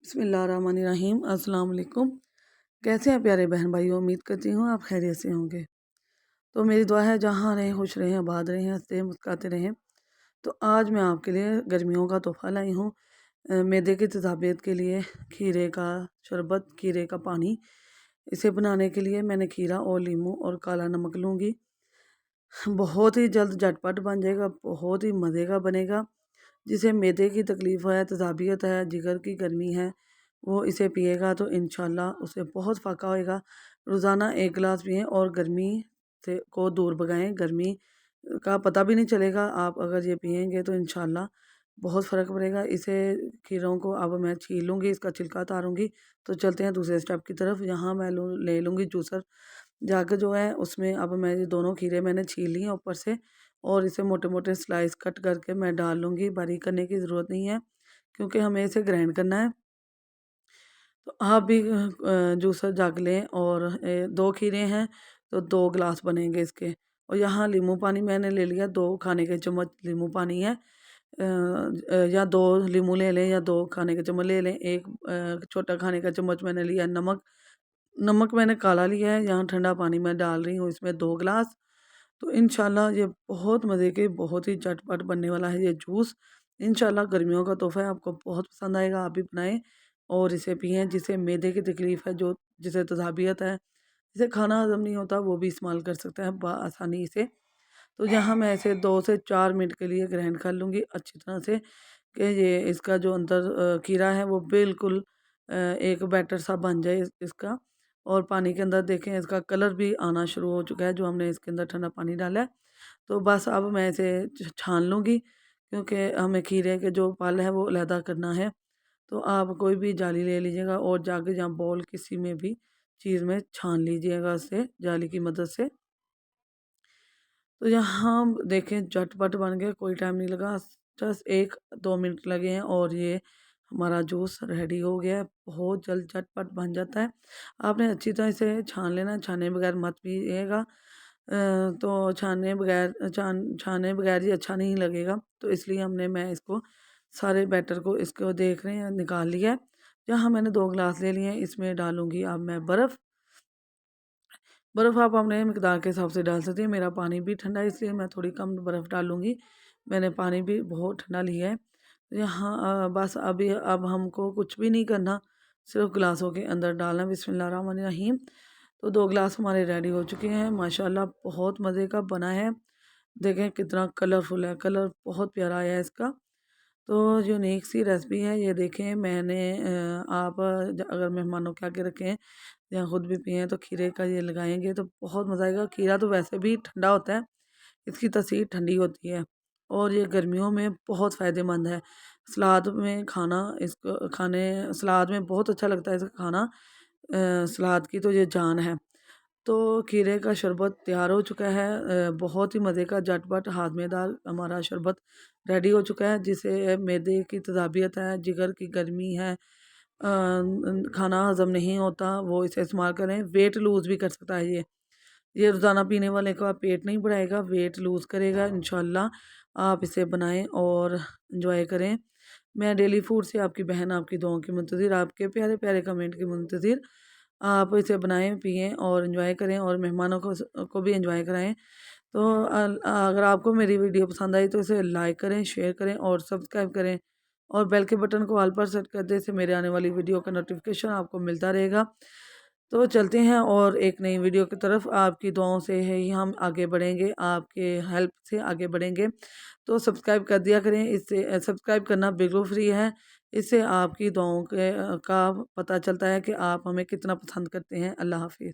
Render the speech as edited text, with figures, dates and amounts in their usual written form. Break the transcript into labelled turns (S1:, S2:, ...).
S1: बिस्मिल्लाहिर्रहमानिर्रहीम। अस्सलाम वालेकुम। कैसे हैं प्यारे बहन भाइयों, उम्मीद करती हूँ आप खैरियत से होंगे। तो मेरी दुआ है जहाँ रहें खुश रहें, आबाद रहें, हंसते मुस्कुराते रहें। तो आज मैं आपके लिए गर्मियों का तोहफ़ा लाई हूँ। मैदे की तेज़ाबियत के लिए खीरे का शरबत, खीरे का पानी। इसे बनाने के लिए मैंने खीरा और नींबू और काला नमक लूँगी। बहुत ही जल्द झटपट बन जाएगा, बहुत ही मज़े का बनेगा। जिसे मैदे की तकलीफ़ है, तेज़ाबियत है, जिगर की गर्मी है, वो इसे पिएगा तो इंशाल्लाह उसे बहुत फ़ायदा होएगा। रोज़ाना 1 गिलास पिएँ और गर्मी से को दूर भगाएँ। गर्मी का पता भी नहीं चलेगा, आप अगर ये पिएँगे तो इंशाल्लाह बहुत फ़र्क पड़ेगा। इसे खीरों को अब मैं छील लूँगी, इसका छिलका उतारूँगी। तो चलते हैं दूसरे स्टेप की तरफ। यहाँ मैं ले लूँगी जूसर जग जो है, उसमें अब मैं ये दोनों खीरे मैंने छील लिए हैं ऊपर से, और इसे मोटे-मोटे स्लाइस कट करके मैं डाल लूँगी। बारीक करने की ज़रूरत नहीं है क्योंकि हमें इसे ग्राइंड करना है। तो आप भी जूसर जग लें, और 2 खीरे हैं तो 2 गिलास बनेंगे इसके। और यहाँ नींबू पानी मैंने ले लिया, 2 खाने के चम्मच नींबू पानी है। या 2 नींबू ले लें या 2 खाने के चम्मच ले लें। 1 छोटा खाने का चम्मच मैंने लिया है नमक। नमक मैंने काला लिया है। यहाँ ठंडा पानी मैं डाल रही हूँ इसमें 2 गिलास। तो इंशाल्लाह ये बहुत मज़े के, बहुत ही झटपट बनने वाला है ये जूस। इंशाल्लाह गर्मियों का तोहफ़ा है, आपको बहुत पसंद आएगा। आप भी बनाएँ और इसे पिएँ। जिसे मैदे की तकलीफ़ है, जो जिसे तेज़ाबियत है, जिसे खाना हज़म नहीं होता, वो भी इस्तेमाल कर सकता है आसानी से। तो यहाँ मैं इसे 2 से 4 मिनट के लिए ग्राइंड कर लूँगी अच्छी तरह से, कि ये इसका जो अंदर खीरा है वो बिल्कुल एक बैटर सा बन जाए इसका। और पानी के अंदर देखें इसका कलर भी आना शुरू हो चुका है, जो हमने इसके अंदर ठंडा पानी डाला है। तो बस अब मैं इसे छान लूँगी, क्योंकि हमें खीरे के जो पल है वो अलहदा करना है। तो आप कोई भी जाली ले लीजिएगा और जग या बाउल किसी में भी चीज़ में छान लीजिएगा इसे जाली की मदद से। तो यहाँ देखें झटपट बन गया, कोई टाइम नहीं लगा, जस्ट 1-2 मिनट लगे हैं और ये हमारा जूस रेडी हो गया है। बहुत जल्द झटपट बन जाता है। आपने अच्छी तरह इसे छान लेना, छाने बगैर मत पिएगा। तो छाने बगैर ये अच्छा नहीं लगेगा। तो इसलिए मैं इसको सारे बैटर को इसको देख रहे हैं निकाल लिया है। यहाँ मैंने 2 गिलास ले लिए हैं, इसमें डालूँगी अब मैं बर्फ़। बर्फ़ आप अपने मिकदार के हिसाब से डाल सकते हैं। मेरा पानी भी ठंडा है, इसलिए मैं थोड़ी कम बर्फ़ डालूँगी। मैंने पानी भी बहुत ठंडा लिया है। यहाँ बस अभी अब हमको कुछ भी नहीं करना, सिर्फ़ गिलासों के अंदर डालना है। बिस्मिल्लाहिर्रहमानिर्रहीम। तो 2 गिलास हमारे रेडी हो चुके हैं। माशाल्लाह बहुत मज़े का बना है। देखें कितना कलरफुल है, कलर बहुत प्यारा आया है इसका। तो यूनिक सी रेसिपी है ये। देखें मैंने आप अगर मेहमानों के आगे रखें या खुद भी पिएँ तो खीरे का ये लगाएँगे तो बहुत मज़ा आएगा। खीरा तो वैसे भी ठंडा होता है, इसकी तासीर ठंडी होती है और ये गर्मियों में बहुत फ़ायदेमंद है। सलाद में खाना इसको खाने सलाद में बहुत अच्छा लगता है इसको खाना। सलाद की तो ये जान है। तो खीरे का शरबत तैयार हो चुका है। बहुत ही मज़े का झटपट हाज़मेदार हमारा शरबत रेडी हो चुका है। जिसे मैदे की तेज़ाबियत है, जिगर की गर्मी है, खाना हज़म नहीं होता, वो इसे इस्तेमाल करें। वेट लूज़ भी कर सकता है ये। ये रोज़ाना पीने वाले का पेट नहीं बढ़ाएगा, वेट लूज़ करेगा इंशाल्लाह। आप इसे बनाएँ और एन्जॉय करें। मैं डेली फूड से आपकी बहन आपकी दुआओं की मुंतज़िर, आपके प्यारे-प्यारे कमेंट की मुंतज़िर। आप इसे बनाएँ, पिएँ और एन्जॉय करें और मेहमानों को भी एन्जॉय कराएँ। तो अगर आपको मेरी वीडियो पसंद आई तो इसे लाइक करें, शेयर करें और सब्सक्राइब करें, और बेल के बटन को ऑल पर सेट कर दें, इससे मेरे आने वाली वीडियो का नोटिफिकेशन आपको मिलता रहेगा। तो चलते हैं और एक नई वीडियो की तरफ। आपकी दुआओं से ही हम आगे बढ़ेंगे, आपके हेल्प से आगे बढ़ेंगे। तो सब्सक्राइब कर दिया करें, इससे सब्सक्राइब करना बिल्कुल फ्री है। इससे आपकी दुआओं का पता चलता है कि आप हमें कितना पसंद करते हैं। अल्लाह हाफ़िज़।